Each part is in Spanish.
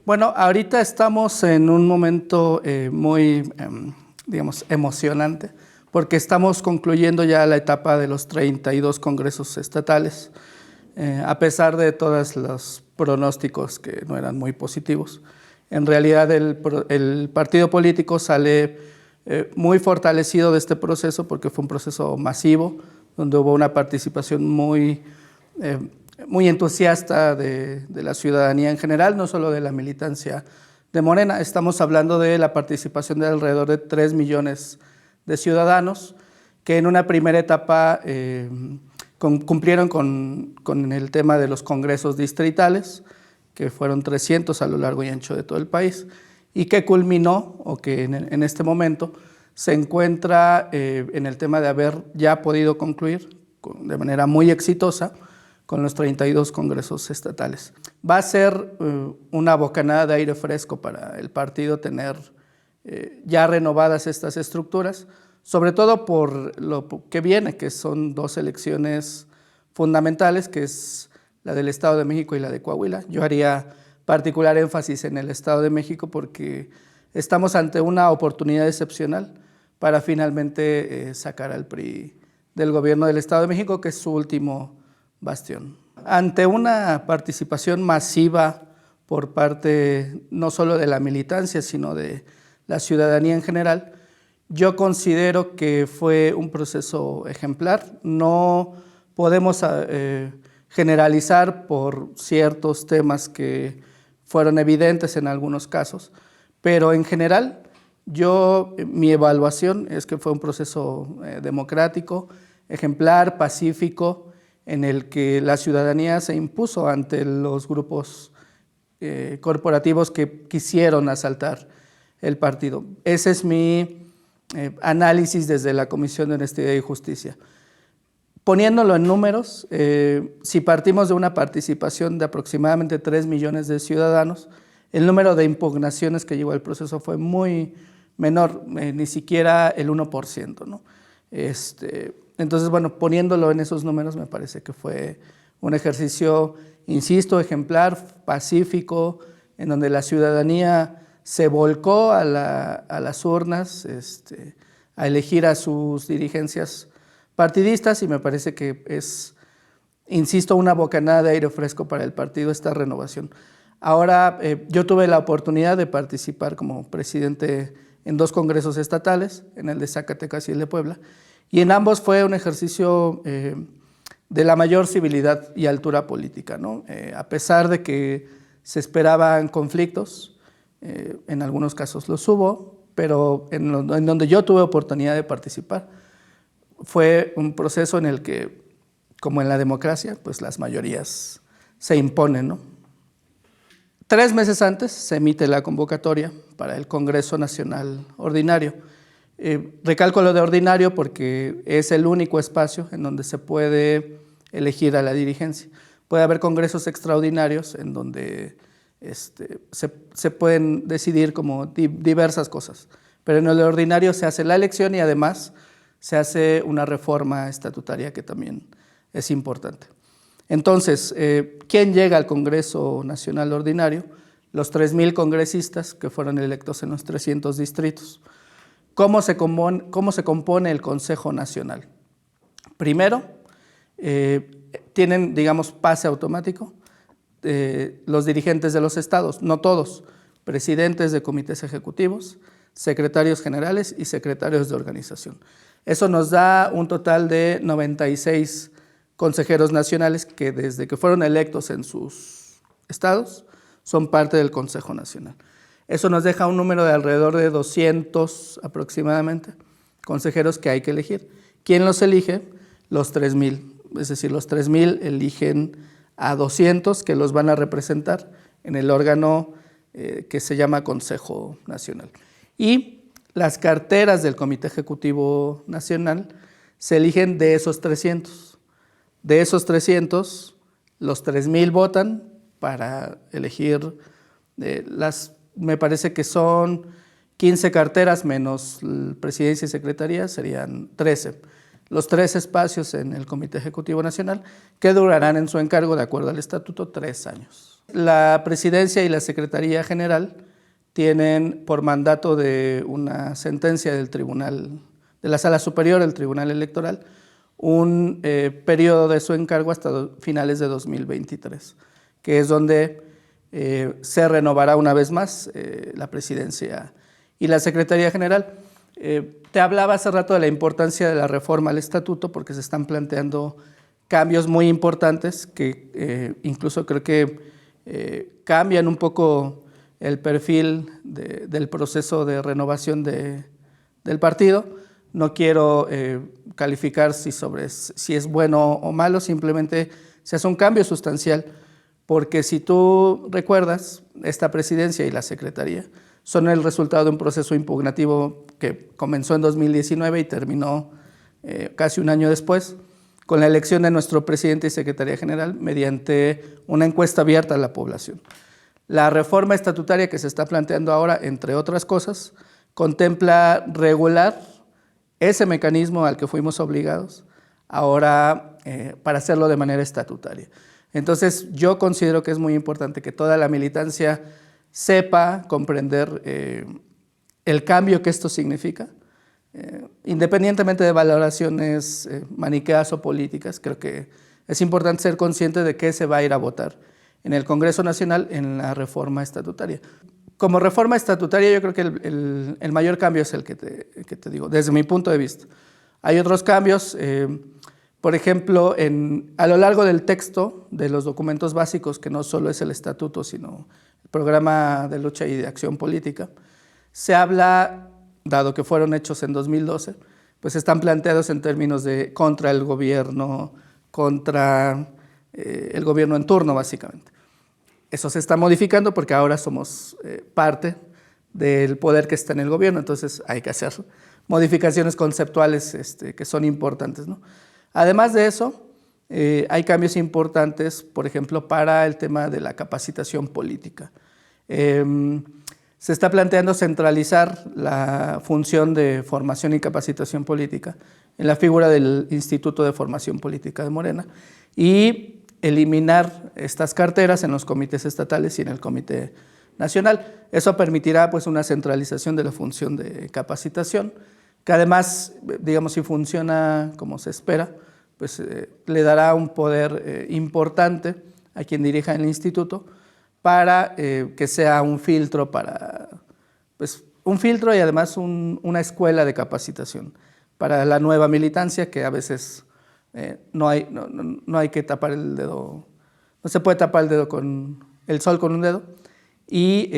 Bueno, ahorita estamos en un momento muy, digamos, emocionante, porque estamos concluyendo ya la etapa de los 32 congresos estatales, a pesar de todos los pronósticos que no eran muy positivos. En realidad el partido político sale muy fortalecido de este proceso porque fue un proceso masivo, donde hubo una participación muy entusiasta de la ciudadanía en general, no solo de la militancia de Morena. Estamos hablando de la participación de alrededor de 3 millones de ciudadanos que en una primera etapa cumplieron con el tema de los congresos distritales, que fueron 300 a lo largo y ancho de todo el país, y que culminó, o que en este momento se encuentra en el tema de haber ya podido concluir de manera muy exitosa con los 32 congresos estatales. Va a ser una bocanada de aire fresco para el partido tener ya renovadas estas estructuras, sobre todo por lo que viene, que son 2 elecciones fundamentales, que es la del Estado de México y la de Coahuila. Yo haría particular énfasis en el Estado de México porque estamos ante una oportunidad excepcional para finalmente sacar al PRI del gobierno del Estado de México, que es su último bastión. Ante una participación masiva por parte no solo de la militancia, sino de la ciudadanía en general, yo considero que fue un proceso ejemplar. No podemos generalizar por ciertos temas que fueron evidentes en algunos casos, pero en general mi evaluación es que fue un proceso democrático, ejemplar, pacífico, en el que la ciudadanía se impuso ante los grupos corporativos que quisieron asaltar el partido. Ese es mi análisis desde la Comisión de Honestidad y Justicia. Poniéndolo en números, si partimos de una participación de aproximadamente 3 millones de ciudadanos, el número de impugnaciones que llevó el proceso fue muy menor, ni siquiera el 1%, ¿no? Entonces, bueno, poniéndolo en esos números me parece que fue un ejercicio, insisto, ejemplar, pacífico, en donde la ciudadanía se volcó a las urnas a elegir a sus dirigencias partidistas, y me parece que es, insisto, una bocanada de aire fresco para el partido esta renovación. Ahora, yo tuve la oportunidad de participar como presidente en 2 congresos estatales, en el de Zacatecas y el de Puebla, y en ambos fue un ejercicio de la mayor civilidad y altura política, ¿no? A pesar de que se esperaban conflictos, en algunos casos los hubo, pero en donde yo tuve oportunidad de participar, fue un proceso en el que, como en la democracia, pues las mayorías se imponen, ¿no? 3 meses antes se emite la convocatoria para el Congreso Nacional Ordinario. Recalco lo de ordinario porque es el único espacio en donde se puede elegir a la dirigencia. Puede haber congresos extraordinarios en donde se pueden decidir como diversas cosas, pero en el ordinario se hace la elección y además se hace una reforma estatutaria que también es importante. Entonces, ¿quién llega al Congreso Nacional Ordinario? Los 3,000 congresistas que fueron electos en los 300 distritos. ¿Cómo se compone el Consejo Nacional? Primero, tienen, digamos, pase automático los dirigentes de los estados, no todos, presidentes de comités ejecutivos, secretarios generales y secretarios de organización. Eso nos da un total de 96 consejeros nacionales que desde que fueron electos en sus estados son parte del Consejo Nacional. Eso nos deja un número de alrededor de 200 aproximadamente consejeros que hay que elegir. ¿Quién los elige? Los 3,000, es decir, los 3,000 eligen a 200 que los van a representar en el órgano que se llama Consejo Nacional. Y las carteras del Comité Ejecutivo Nacional se eligen de esos 300. De esos 300, los 3,000 votan para elegir me parece que son 15 carteras menos presidencia y secretaría, serían 13. los 3 espacios en el Comité Ejecutivo Nacional, que durarán en su encargo, de acuerdo al estatuto, 3 años. La Presidencia y la Secretaría General tienen, por mandato de una sentencia del Tribunal, de la Sala Superior del Tribunal Electoral, un periodo de su encargo hasta finales de 2023, que es donde se renovará una vez más la Presidencia y la Secretaría General. Te hablaba hace rato de la importancia de la reforma al estatuto, porque se están planteando cambios muy importantes que incluso creo que cambian un poco el perfil del proceso de renovación del partido. No quiero calificar si es bueno o malo, simplemente se hace un cambio sustancial, porque si tú recuerdas, esta presidencia y la secretaría son el resultado de un proceso impugnativo que comenzó en 2019 y terminó casi un año después, con la elección de nuestro presidente y secretaría general mediante una encuesta abierta a la población. La reforma estatutaria que se está planteando ahora, entre otras cosas, contempla regular ese mecanismo al que fuimos obligados ahora para hacerlo de manera estatutaria. Entonces, yo considero que es muy importante que toda la militancia sepa comprender el cambio que esto significa, independientemente de valoraciones maniqueas o políticas. Creo que es importante ser consciente de qué se va a ir a votar en el Congreso Nacional en la reforma estatutaria. Como reforma estatutaria, yo creo que el mayor cambio es el que te digo, desde mi punto de vista. Hay otros cambios, por ejemplo, a lo largo del texto de los documentos básicos, que no solo es el estatuto, sino el programa de lucha y de acción política, se habla, dado que fueron hechos en 2012, pues están planteados en términos de contra el gobierno, contra el gobierno en turno, básicamente. Eso se está modificando porque ahora somos parte del poder que está en el gobierno, entonces hay que hacer modificaciones conceptuales que son importantes, ¿no? Además de eso, hay cambios importantes, por ejemplo, para el tema de la capacitación política. Se está planteando centralizar la función de formación y capacitación política en la figura del Instituto de Formación Política de Morena y eliminar estas carteras en los comités estatales y en el Comité Nacional. Eso permitirá pues una centralización de la función de capacitación, que además, digamos, si funciona como se espera, pues le dará un poder importante a quien dirija el instituto para que sea un filtro y además una escuela de capacitación para la nueva militancia, que a veces no hay que tapar el dedo, no se puede tapar el sol con un dedo, y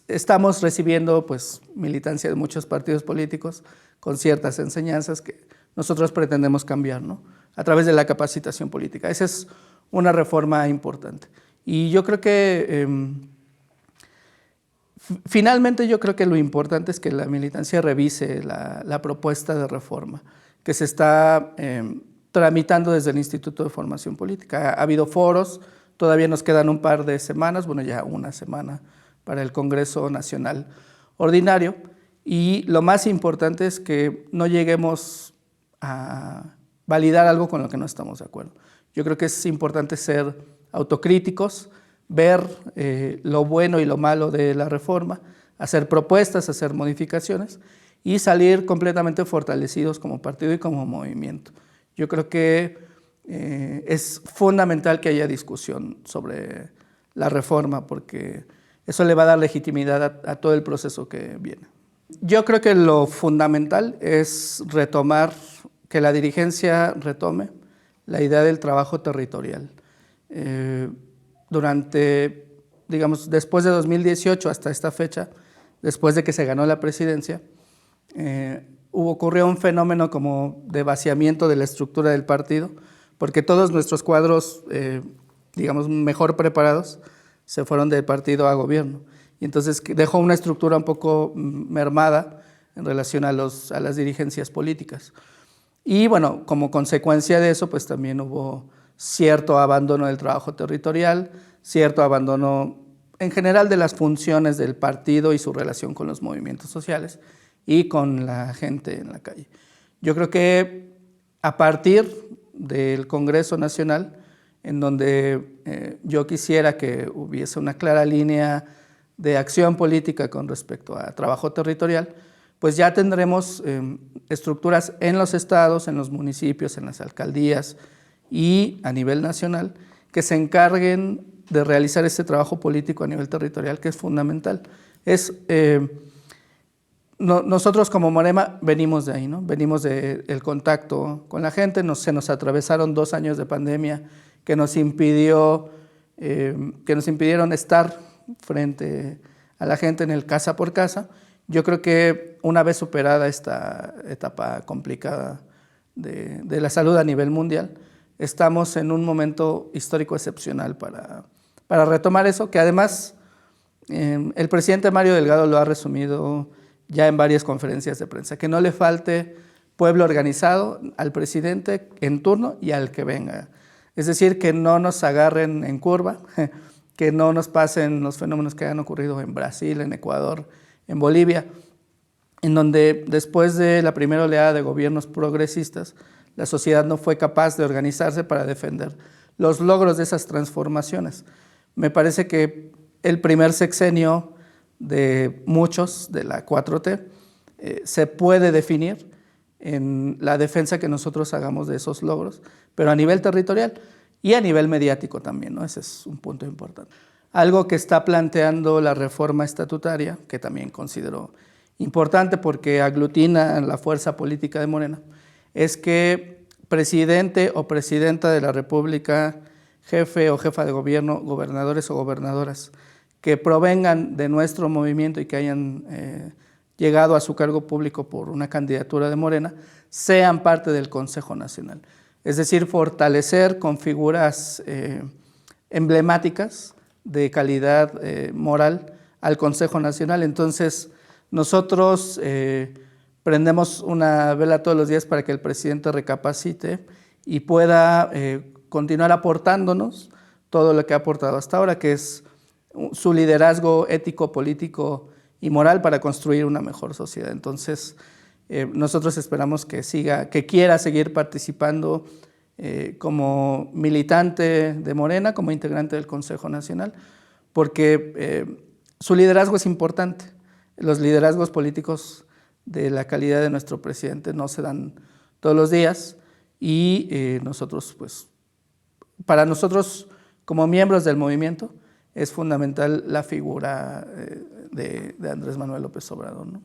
estamos recibiendo pues militancia de muchos partidos políticos con ciertas enseñanzas que nosotros pretendemos cambiar, ¿no? A través de la capacitación política. Esa es una reforma importante. Y yo creo que finalmente yo creo que lo importante es que la militancia revise la propuesta de reforma que se está tramitando desde el Instituto de Formación Política. Ha habido foros, todavía nos quedan un par de semanas, bueno, ya una semana para el Congreso Nacional Ordinario, y lo más importante es que no lleguemos a validar algo con lo que no estamos de acuerdo. Yo creo que es importante ser autocríticos, ver lo bueno y lo malo de la reforma, hacer propuestas, hacer modificaciones y salir completamente fortalecidos como partido y como movimiento. Yo creo que es fundamental que haya discusión sobre la reforma, porque eso le va a dar legitimidad a todo el proceso que viene. Yo creo que lo fundamental es que la dirigencia retome la idea del trabajo territorial. Después de 2018 hasta esta fecha, después de que se ganó la presidencia, ocurrió un fenómeno como de vaciamiento de la estructura del partido, porque todos nuestros cuadros, mejor preparados, se fueron del partido a gobierno. Y entonces dejó una estructura un poco mermada en relación a las dirigencias políticas. Y bueno, como consecuencia de eso, pues también hubo cierto abandono del trabajo territorial, cierto abandono en general de las funciones del partido y su relación con los movimientos sociales y con la gente en la calle. Yo creo que a partir del Congreso Nacional, en donde yo quisiera que hubiese una clara línea de acción política con respecto a trabajo territorial, pues ya tendremos estructuras en los estados, en los municipios, en las alcaldías y a nivel nacional que se encarguen de realizar este trabajo político a nivel territorial, que es fundamental. Nosotros como Morena venimos de ahí, ¿no? Venimos del contacto con la gente, se nos atravesaron 2 años de pandemia que nos impidieron estar frente a la gente en el casa por casa. Yo creo que una vez superada esta etapa complicada de la salud a nivel mundial, estamos en un momento histórico excepcional para retomar eso, que además el presidente Mario Delgado lo ha resumido ya en varias conferencias de prensa, que no le falte pueblo organizado al presidente en turno y al que venga. Es decir, que no nos agarren en curva, que no nos pasen los fenómenos que han ocurrido en Brasil, en Ecuador, en Bolivia, en donde después de la primera oleada de gobiernos progresistas, la sociedad no fue capaz de organizarse para defender los logros de esas transformaciones. Me parece que el primer sexenio de muchos de la 4T se puede definir en la defensa que nosotros hagamos de esos logros, pero a nivel territorial y a nivel mediático también, ¿no? Ese es un punto importante. Algo que está planteando la reforma estatutaria, que también considero importante porque aglutina la fuerza política de Morena, es que presidente o presidenta de la República, jefe o jefa de gobierno, gobernadores o gobernadoras, que provengan de nuestro movimiento y que hayan llegado a su cargo público por una candidatura de Morena, sean parte del Consejo Nacional. Es decir, fortalecer con figuras emblemáticas de calidad moral al Consejo Nacional. Entonces, nosotros prendemos una vela todos los días para que el presidente recapacite y pueda continuar aportándonos todo lo que ha aportado hasta ahora, que es su liderazgo ético, político y moral para construir una mejor sociedad. Entonces, nosotros esperamos que quiera seguir participando como militante de Morena, como integrante del Consejo Nacional, porque su liderazgo es importante. Los liderazgos políticos de la calidad de nuestro presidente no se dan todos los días y nosotros, pues, para nosotros como miembros del movimiento, es fundamental la figura de Andrés Manuel López Obrador, ¿no?